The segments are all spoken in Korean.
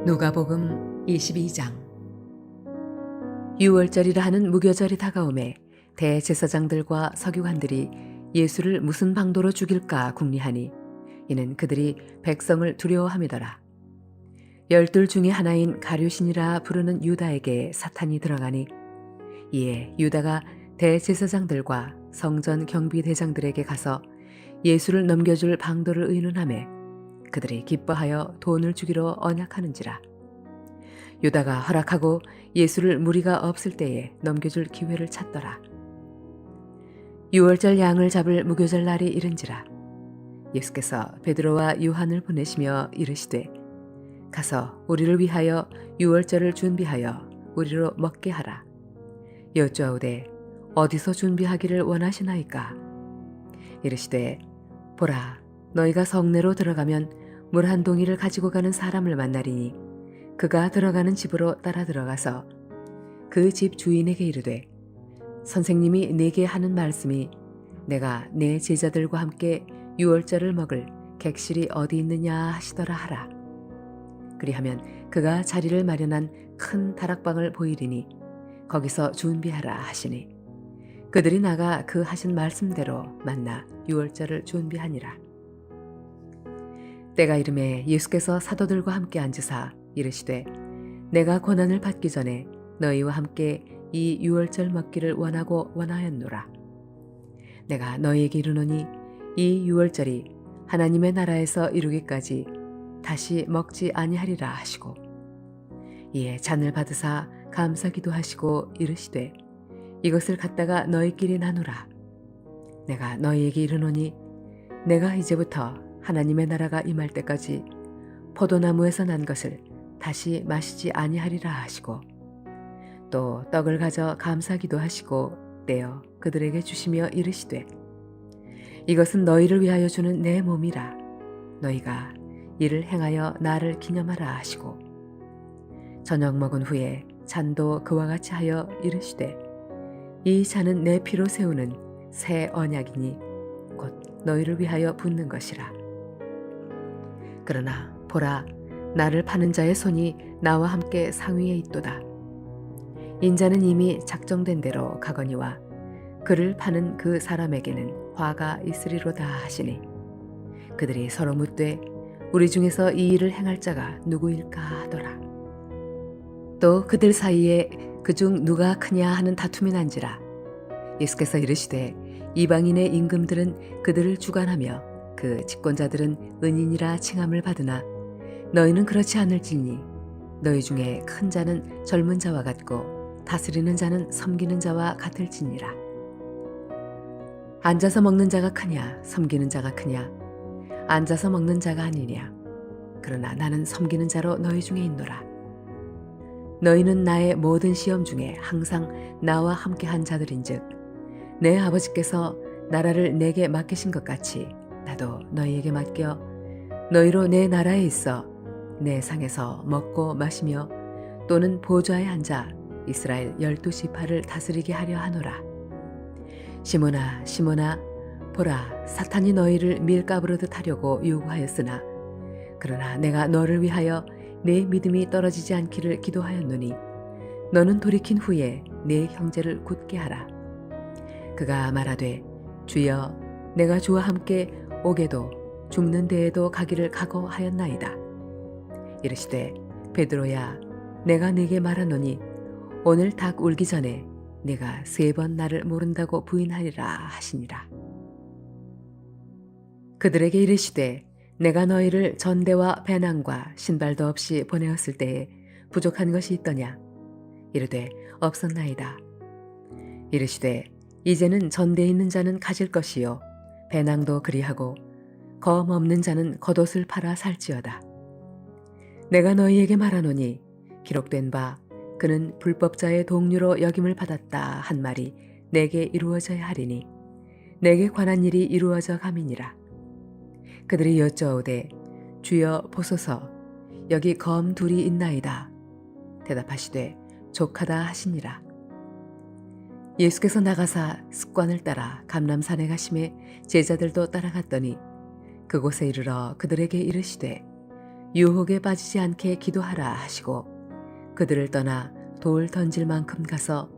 누가복음 22장. 유월절이라 하는 무교절이 다가오매 대제사장들과 서기관들이 예수를 무슨 방도로 죽일까 궁리하니 이는 그들이 백성을 두려워함이더라. 12 중에 하나인 가룟신이라 부르는 유다에게 사탄이 들어가니 이에 유다가 대제사장들과 성전 경비대장들에게 가서 예수를 넘겨줄 방도를 의논하매 그들이 기뻐하여 돈을 주기로 언약하는지라. 유다가 허락하고 예수를 무리가 없을 때에 넘겨줄 기회를 찾더라. 유월절 양을 잡을 무교절 날이 이른지라. 예수께서 베드로와 요한을 보내시며 이르시되 가서 우리를 위하여 유월절을 준비하여 우리로 먹게 하라. 여쭈어오되 어디서 준비하기를 원하시나이까? 이르시되 보라, 너희가 성내로 들어가면 물 한 동이를 가지고 가는 사람을 만나리니 그가 들어가는 집으로 따라 들어가서 그 집 주인에게 이르되 선생님이 네게 하는 말씀이 내가 내 제자들과 함께 유월절을 먹을 객실이 어디 있느냐 하시더라 하라. 그리하면 그가 자리를 마련한 큰 다락방을 보이리니 거기서 준비하라 하시니 그들이 나가 그 하신 말씀대로 만나 유월절을 준비하니라. 때가 이름에 예수께서 사도들과 함께 앉으사 이르시되 내가 고난을 받기 전에 너희와 함께 이 유월절 먹기를 원하고 원하였노라. 내가 너희에게 이르노니 이 유월절이 하나님의 나라에서 이루기까지 다시 먹지 아니하리라 하시고 이에 잔을 받으사 감사기도 하시고 이르시되 이것을 갖다가 너희끼리 나누라. 내가 너희에게 이르노니 내가 이제부터 하나님의 나라가 임할 때까지 포도나무에서 난 것을 다시 마시지 아니하리라 하시고 또 떡을 가져 감사기도 하시고 떼어 그들에게 주시며 이르시되 이것은 너희를 위하여 주는 내 몸이라. 너희가 이를 행하여 나를 기념하라 하시고 저녁 먹은 후에 잔도 그와 같이 하여 이르시되 이 잔은 내 피로 세우는 새 언약이니 곧 너희를 위하여 붓는 것이라. 그러나 보라, 나를 파는 자의 손이 나와 함께 상위에 있도다. 인자는 이미 작정된 대로 가거니와 그를 파는 그 사람에게는 화가 있으리로다 하시니 그들이 서로 묻되 우리 중에서 이 일을 행할 자가 누구일까 하더라. 또 그들 사이에 그중 누가 크냐 하는 다툼이 난지라. 예수께서 이르시되 이방인의 임금들은 그들을 주관하며 그 집권자들은 은인이라 칭함을 받으나 너희는 그렇지 않을지니 너희 중에 큰 자는 젊은 자와 같고 다스리는 자는 섬기는 자와 같을지니라. 앉아서 먹는 자가 크냐 섬기는 자가 크냐? 앉아서 먹는 자가 아니냐. 그러나 나는 섬기는 자로 너희 중에 있노라. 너희는 나의 모든 시험 중에 항상 나와 함께한 자들인즉 내 아버지께서 나라를 내게 맡기신 것 같이 나도 너희에게 맡겨 너희로 내 나라에 있어 내 상에서 먹고 마시며 또는 보좌에 앉아 이스라엘 12지파를 다스리게 하려 하노라. 시몬아 시몬아 보라, 사탄이 너희를 밀가부르듯 하려고 요구하였으나 그러나 내가 너를 위하여 내 믿음이 떨어지지 않기를 기도하였노니 너는 돌이킨 후에 내 형제를 굳게 하라. 그가 말하되 주여, 내가 주와 함께 오게도 죽는 데에도 가기를 각오하였나이다. 이르시되 베드로야, 내가 네게 말하노니 오늘 닭 울기 전에 네가 3번 나를 모른다고 부인하리라 하시니라. 그들에게 이르시되 내가 너희를 전대와 배낭과 신발도 없이 보내었을 때에 부족한 것이 있더냐? 이르되 없었나이다. 이르시되 이제는 전대에 있는 자는 가질 것이요 배낭도 그리하고 검 없는 자는 겉옷을 팔아 살지어다. 내가 너희에게 말하노니 기록된 바 그는 불법자의 동류로 여김을 받았다 한 말이 내게 이루어져야 하리니 내게 관한 일이 이루어져 감이니라. 그들이 여쭈어오되 주여 보소서, 여기 검 둘이 있나이다. 대답하시되 족하다 하시니라. 예수께서 나가사 습관을 따라 감람산에 가심에 제자들도 따라갔더니 그곳에 이르러 그들에게 이르시되 유혹에 빠지지 않게 기도하라 하시고 그들을 떠나 돌 던질 만큼 가서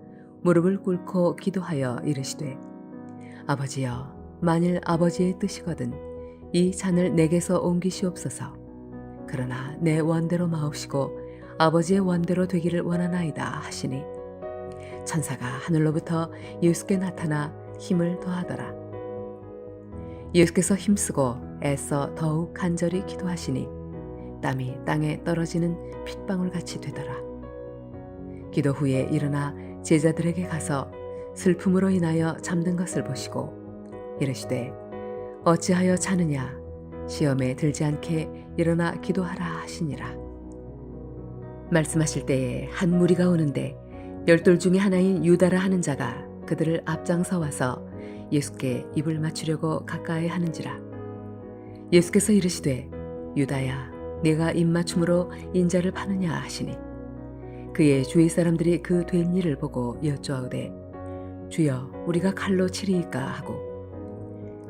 무릎을 꿇고 기도하여 이르시되 아버지여 만일 아버지의 뜻이거든 이 잔을 내게서 옮기시옵소서. 그러나 내 원대로 마옵시고 아버지의 원대로 되기를 원하나이다 하시니 천사가 하늘로부터 예수께 나타나 힘을 더하더라. 예수께서 힘쓰고 애써 더욱 간절히 기도하시니 땀이 땅에 떨어지는 핏방울 같이 되더라. 기도 후에 일어나 제자들에게 가서 슬픔으로 인하여 잠든 것을 보시고 이르시되 어찌하여 자느냐 시험에 들지 않게 일어나 기도하라 하시니라. 말씀하실 때에 한 무리가 오는데 12 중에 하나인 유다라 하는 자가 그들을 앞장서 와서 예수께 입을 맞추려고 가까이 하는지라. 예수께서 이르시되 유다야 네가 입맞춤으로 인자를 파느냐 하시니 그의 주위 사람들이 그 된 일을 보고 여쭈어오되 주여 우리가 칼로 치리이까 하고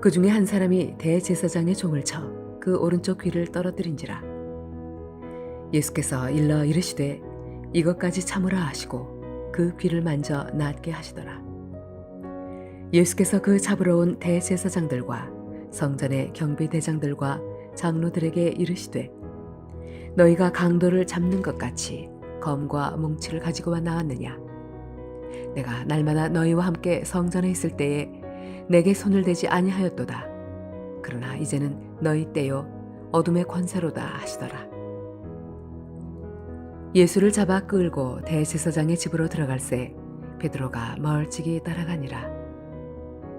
그 중에 한 사람이 대제사장의 종을 쳐 그 오른쪽 귀를 떨어뜨린지라. 예수께서 일러 이르시되 이것까지 참으라 하시고 그 귀를 만져 낫게 하시더라. 예수께서 그 잡으러 온 대제사장들과 성전의 경비대장들과 장로들에게 이르시되 너희가 강도를 잡는 것 같이 검과 뭉치를 가지고와 나왔느냐. 내가 날마다 너희와 함께 성전에 있을 때에 내게 손을 대지 아니하였도다. 그러나 이제는 너희 때요 어둠의 권세로다 하시더라. 예수를 잡아 끌고 대제사장의 집으로 들어갈새 베드로가 멀찍이 따라가니라.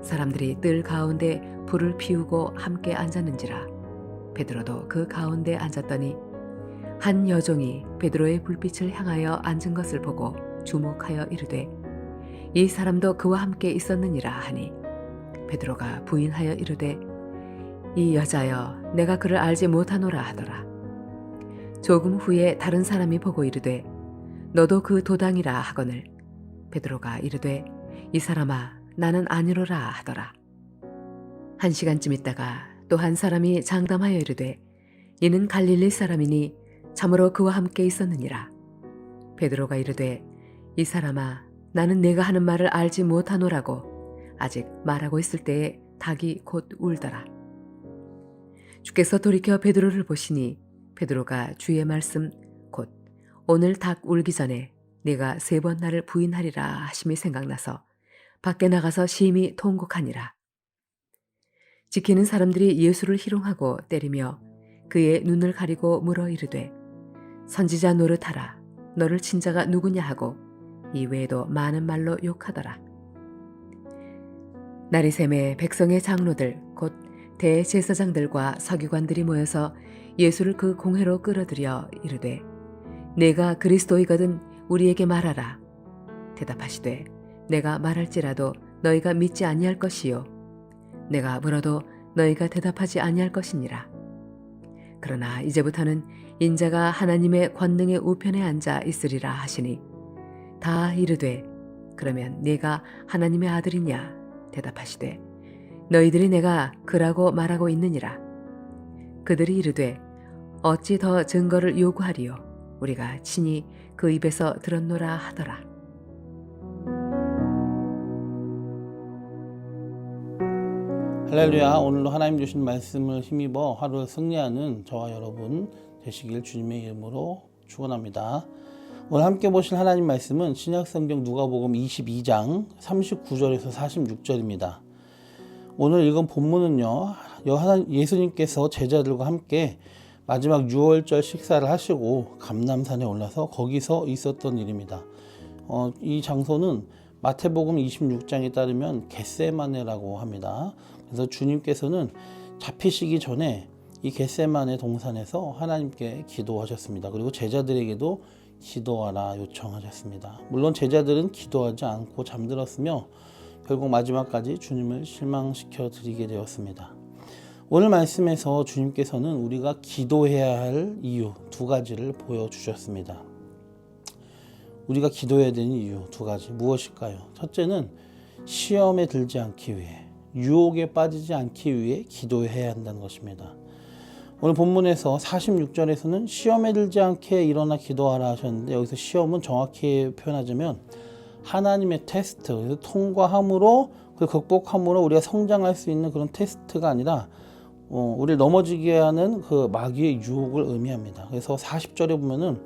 사람들이 뜰 가운데 불을 피우고 함께 앉았는지라. 베드로도 그 가운데 앉았더니 한 여종이 베드로의 불빛을 향하여 앉은 것을 보고 주목하여 이르되 이 사람도 그와 함께 있었느니라 하니 베드로가 부인하여 이르되 이 여자여 내가 그를 알지 못하노라 하더라. 조금 후에 다른 사람이 보고 이르되 너도 그 도당이라 하거늘 베드로가 이르되 이 사람아 나는 아니로라 하더라. 1시간쯤 있다가 또 한 사람이 장담하여 이르되 이는 갈릴리 사람이니 참으로 그와 함께 있었느니라. 베드로가 이르되 이 사람아 나는 네가 하는 말을 알지 못하노라고 아직 말하고 있을 때에 닭이 곧 울더라. 주께서 돌이켜 베드로를 보시니 베드로가 주의 말씀 곧 오늘 닭 울기 전에 네가 3번 나를 부인하리라 하심이 생각나서 밖에 나가서 심히 통곡하니라. 지키는 사람들이 예수를 희롱하고 때리며 그의 눈을 가리고 물어 이르되 선지자 노릇하라 너를 친 자가 누구냐 하고 이외에도 많은 말로 욕하더라. 날이 새매 백성의 장로들 곧 대제사장들과 서기관들이 모여서 예수를 그 공회로 끌어들여 이르되 내가 그리스도이거든 우리에게 말하라. 대답하시되 내가 말할지라도 너희가 믿지 아니할 것이요 내가 물어도 너희가 대답하지 아니할 것이니라. 그러나 이제부터는 인자가 하나님의 권능의 우편에 앉아 있으리라 하시니 다 이르되 그러면 네가 하나님의 아들이냐 대답하시되 너희들이 내가 그라고 말하고 있느니라. 그들이 이르되 어찌 더 증거를 요구하리요 우리가 친히 그 입에서 들었노라 하더라. 할렐루야. 오늘도 하나님 주신 말씀을 힘입어 하루를 승리하는 저와 여러분 되시길 주님의 이름으로 축원합니다. 오늘 함께 보실 하나님 말씀은 신약성경 누가복음 22장 39절에서 46절입니다. 오늘 읽은 본문은요, 예수님께서 제자들과 함께 마지막 유월절 식사를 하시고 감람산에 올라서 거기서 있었던 일입니다. 이 장소는 마태복음 26장에 따르면 겟세마네라고 합니다. 그래서 주님께서는 잡히시기 전에 이 겟세마네 동산에서 하나님께 기도하셨습니다. 그리고 제자들에게도 기도하라 요청하셨습니다. 물론 제자들은 기도하지 않고 잠들었으며 결국 마지막까지 주님을 실망시켜 드리게 되었습니다. 오늘 말씀에서 주님께서는 우리가 기도해야 할 이유 2가지를 보여주셨습니다. 우리가 기도해야 되는 이유 2가지 무엇일까요? 첫째는 시험에 들지 않기 위해, 유혹에 빠지지 않기 위해 기도해야 한다는 것입니다. 오늘 본문에서 46절에서는 시험에 들지 않게 일어나 기도하라 하셨는데, 여기서 시험은 정확히 표현하자면 하나님의 테스트, 그래서 통과함으로, 그 극복함으로 우리가 성장할 수 있는 그런 테스트가 아니라 우리를 넘어지게 하는 그 마귀의 유혹을 의미합니다. 그래서 40절에 보면은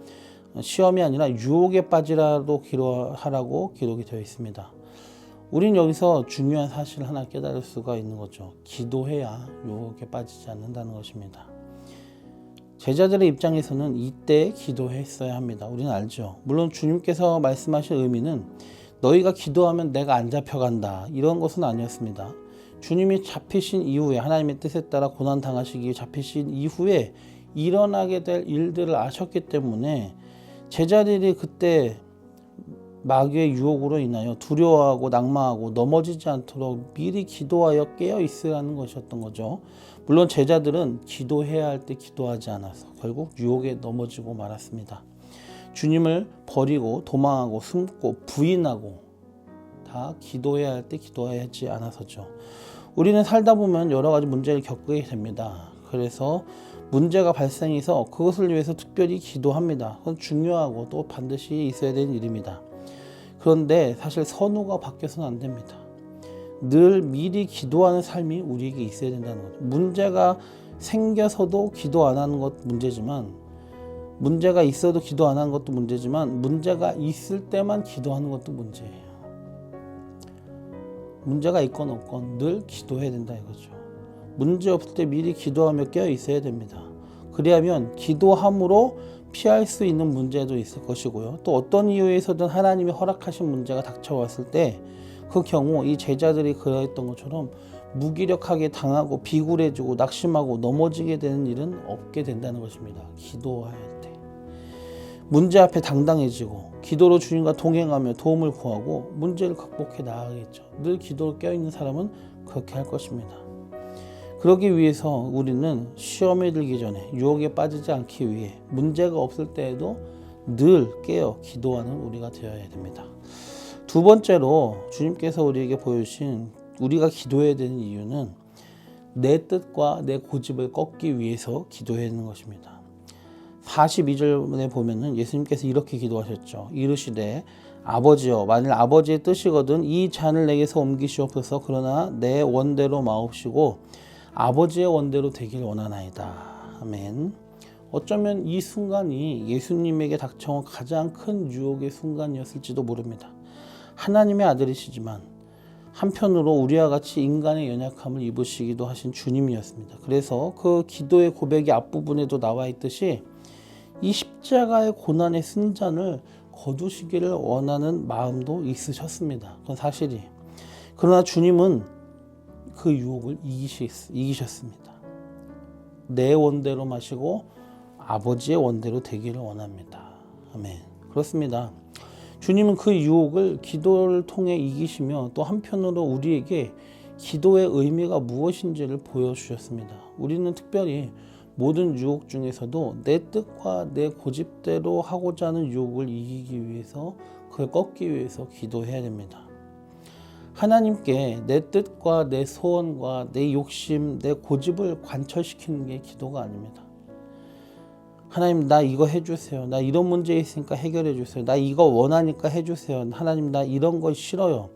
시험이 아니라 유혹에 빠지라도 기도하라고 기록이 되어 있습니다. 우린 여기서 중요한 사실을 하나 깨달을 수가 있는 거죠. 기도해야 유혹에 빠지지 않는다는 것입니다. 제자들의 입장에서는 이때 기도했어야 합니다. 우리는 알죠. 물론 주님께서 말씀하신 의미는 너희가 기도하면 내가 안 잡혀간다, 이런 것은 아니었습니다. 주님이 잡히신 이후에, 하나님의 뜻에 따라 고난 당하시기에 잡히신 이후에 일어나게 될 일들을 아셨기 때문에 제자들이 그때 마귀의 유혹으로 인하여 두려워하고 낙망하고 넘어지지 않도록 미리 기도하여 깨어 있으라는 것이었던 거죠. 물론 제자들은 기도해야 할 때 기도하지 않아서 결국 유혹에 넘어지고 말았습니다. 주님을 버리고 도망하고 숨고 부인하고 다 기도해야 할 때 기도하지 않아서죠. 우리는 살다 보면 여러 가지 문제를 겪게 됩니다. 그래서 문제가 발생해서 그것을 위해서 특별히 기도합니다. 그건 중요하고 또 반드시 있어야 되는 일입니다. 그런데 사실 선호가 바뀌어서는 안 됩니다. 늘 미리 기도하는 삶이 우리에게 있어야 된다는 거죠. 문제가 생겨서도 기도 안 하는 것도 문제지만, 문제가 있어도 기도 안 하는 것도 문제지만, 문제가 있을 때만 기도하는 것도 문제예요. 문제가 있건 없건 늘 기도해야 된다 이거죠. 문제 없을 때 미리 기도하며 깨어 있어야 됩니다. 그래야면 기도함으로 피할 수 있는 문제도 있을 것이고요. 또 어떤 이유에서든 하나님이 허락하신 문제가 닥쳐왔을 때 그 경우 이 제자들이 그랬던 것처럼 무기력하게 당하고 비굴해지고 낙심하고 넘어지게 되는 일은 없게 된다는 것입니다. 기도할 때 문제 앞에 당당해지고 기도로 주님과 동행하며 도움을 구하고 문제를 극복해 나가겠죠. 늘 기도로 깨어있는 사람은 그렇게 할 것입니다. 그러기 위해서 우리는 시험에 들기 전에 유혹에 빠지지 않기 위해 문제가 없을 때에도 늘 깨어 기도하는 우리가 되어야 됩니다. 두 번째로 주님께서 우리에게 보여주신 우리가 기도해야 되는 이유는 내 뜻과 내 고집을 꺾기 위해서 기도해야 하는 것입니다. 42절에 보면은 예수님께서 이렇게 기도하셨죠. 이르시되 아버지여, 만일 아버지의 뜻이거든 이 잔을 내게서 옮기시옵소서. 그러나 내 원대로 마옵시고 아버지의 원대로 되길 원하나이다. 아멘. 어쩌면 이 순간이 예수님에게 닥쳐온 가장 큰 유혹의 순간이었을지도 모릅니다. 하나님의 아들이시지만 한편으로 우리와 같이 인간의 연약함을 입으시기도 하신 주님이었습니다. 그래서 그 기도의 고백이 앞부분에도 나와 있듯이 이 십자가의 고난의 승잔을 거두시기를 원하는 마음도 있으셨습니다. 그건 사실이에요. 그러나 주님은 그 유혹을 이기셨습니다. 내 원대로 마시고 아버지의 원대로 되기를 원합니다. 아멘. 그렇습니다. 주님은 그 유혹을 기도를 통해 이기시며 또 한편으로 우리에게 기도의 의미가 무엇인지를 보여주셨습니다. 우리는 특별히 모든 유혹 중에서도 내 뜻과 내 고집대로 하고자 하는 유혹을 이기기 위해서, 그걸 꺾기 위해서 기도해야 됩니다. 하나님께 내 뜻과 내 소원과 내 욕심, 내 고집을 관철시키는 게 기도가 아닙니다. 하나님, 나 이거 해주세요. 나 이런 문제 있으니까 해결해 주세요. 나 이거 원하니까 해주세요. 하나님, 나 이런 거 싫어요.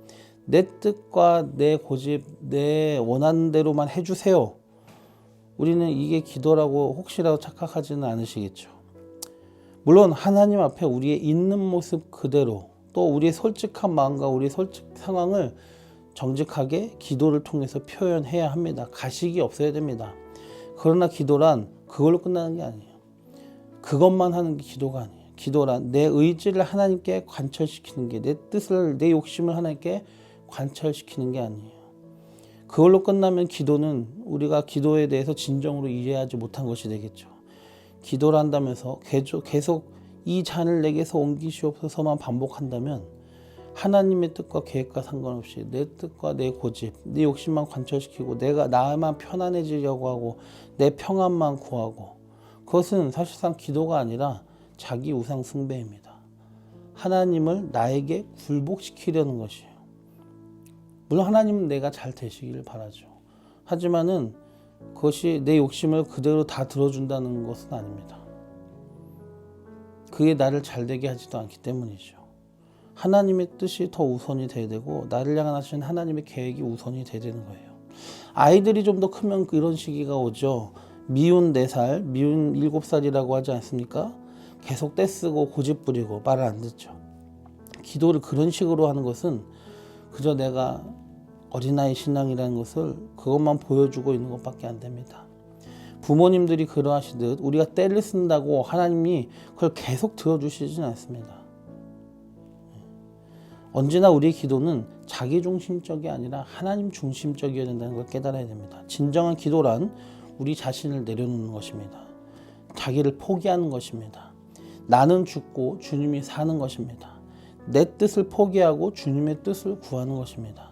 내 뜻과 내 고집, 내 원하는 대로만 해주세요. 우리는 이게 기도라고 혹시라도 착각하지는 않으시겠죠. 물론 하나님 앞에 우리의 있는 모습 그대로, 또 우리의 솔직한 마음과 우리의 솔직 상황을 정직하게 기도를 통해서 표현해야 합니다. 가식이 없어야 됩니다. 그러나 기도란 그걸로 끝나는 게 아니에요. 그것만 하는 게 기도가 아니에요. 기도란 내 의지를 하나님께 관철시키는 게, 내 뜻을, 내 욕심을 하나님께 관철시키는 게 아니에요. 그걸로 끝나면 기도는 우리가 기도에 대해서 진정으로 이해하지 못한 것이 되겠죠. 기도를 한다면서 계속 이 잔을 내게서 옮기시옵소서만 반복한다면 하나님의 뜻과 계획과 상관없이 내 뜻과 내 고집, 내 욕심만 관철시키고 내가 나만 편안해지려고 하고 내 평안만 구하고, 그것은 사실상 기도가 아니라 자기 우상 숭배입니다. 하나님을 나에게 굴복시키려는 것이에요. 물론 하나님은 내가 잘 되시기를 바라죠. 하지만은 그것이 내 욕심을 그대로 다 들어준다는 것은 아닙니다. 그게 나를 잘되게 하지도 않기 때문이죠. 하나님의 뜻이 더 우선이 돼야 되고 나를 향한 하신 하나님의 계획이 우선이 돼야 되는 거예요. 아이들이 좀 더 크면 이런 시기가 오죠. 미운 4살, 미운 7살이라고 하지 않습니까? 계속 떼쓰고 고집 부리고 말을 안 듣죠. 기도를 그런 식으로 하는 것은 그저 내가 어린아이 신앙이라는 것을 그것만 보여주고 있는 것밖에 안 됩니다. 부모님들이 그러하시듯 우리가 떼를 쓴다고 하나님이 그걸 계속 들어주시지는 않습니다. 언제나 우리의 기도는 자기 중심적이 아니라 하나님 중심적이어야 된다는 걸 깨달아야 됩니다. 진정한 기도란 우리 자신을 내려놓는 것입니다. 자기를 포기하는 것입니다. 나는 죽고 주님이 사는 것입니다. 내 뜻을 포기하고 주님의 뜻을 구하는 것입니다.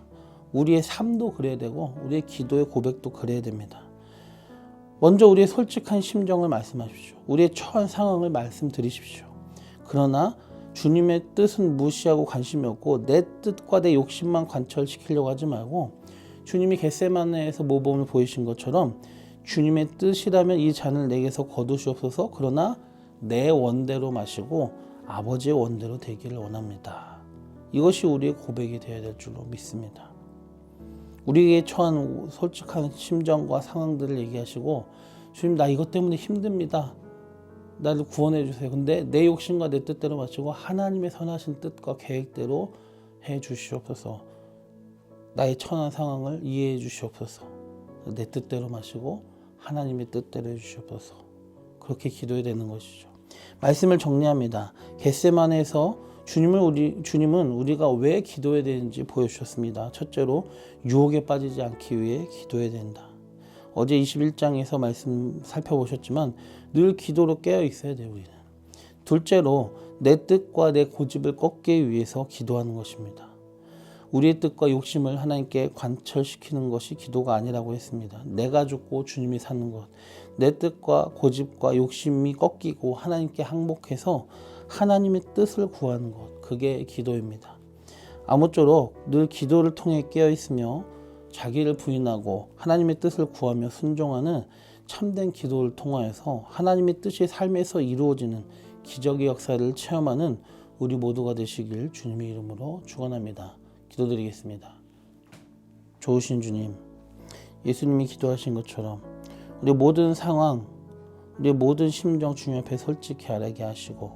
우리의 삶도 그래야 되고 우리의 기도의 고백도 그래야 됩니다. 먼저 우리의 솔직한 심정을 말씀하십시오. 우리의 처한 상황을 말씀드리십시오. 그러나 주님의 뜻은 무시하고 관심이 없고 내 뜻과 내 욕심만 관철시키려고 하지 말고 주님이 겟세마네에서 모범을 보이신 것처럼 주님의 뜻이라면 이 잔을 내게서 거두시옵소서. 그러나 내 원대로 마시고 아버지의 원대로 되기를 원합니다. 이것이 우리의 고백이 되어야 될 줄로 믿습니다. 우리에게 처한 솔직한 심정과 상황들을 얘기하시고 주님 나 이것 때문에 힘듭니다. 나를 구원해 주세요. 근데 내 욕심과 내 뜻대로 마치고 하나님의 선하신 뜻과 계획대로 해 주시옵소서. 나의 처한 상황을 이해해 주시옵소서. 내 뜻대로 마시고 하나님의 뜻대로 해 주시옵소서. 그렇게 기도해야 되는 것이죠. 말씀을 정리합니다. 겟세마네에서 주님은 우리가 왜 기도해야 되는지 보여주셨습니다. 첫째로 유혹에 빠지지 않기 위해 기도해야 된다. 어제 21장에서 말씀 살펴보셨지만 늘 기도로 깨어 있어야 돼요. 우리는. 둘째로 내 뜻과 내 고집을 꺾기 위해서 기도하는 것입니다. 우리의 뜻과 욕심을 하나님께 관철시키는 것이 기도가 아니라고 했습니다. 내가 죽고 주님이 사는 것, 내 뜻과 고집과 욕심이 꺾이고 하나님께 항복해서 하나님의 뜻을 구하는 것, 그게 기도입니다. 아무쪼록 늘 기도를 통해 깨어 있으며 자기를 부인하고 하나님의 뜻을 구하며 순종하는 참된 기도를 통하여서 하나님의 뜻이 삶에서 이루어지는 기적의 역사를 체험하는 우리 모두가 되시길 주님의 이름으로 축원합니다. 기도드리겠습니다. 좋으신 주님, 예수님이 기도하신 것처럼 우리 모든 상황, 우리 모든 심정 주님 앞에 솔직히 아뢰게 하시고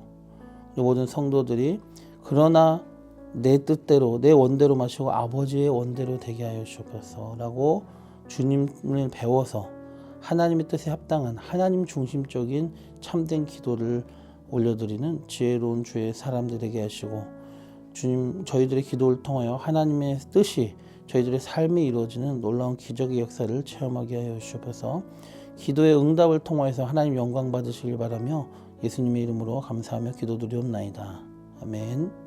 우리 모든 성도들이 그러나 내 뜻대로 내 원대로 마시고 아버지의 원대로 되게 하여 주옵소서 라고 주님을 배워서 하나님의 뜻에 합당한 하나님 중심적인 참된 기도를 올려드리는 지혜로운 주의 사람들에게 하시고 주님 저희들의 기도를 통하여 하나님의 뜻이 저희들의 삶에 이루어지는 놀라운 기적의 역사를 체험하게 하여 주옵소서. 기도의 응답을 통하여서 하나님 영광 받으시길 바라며 예수님의 이름으로 감사하며 기도드리옵나이다. 아멘.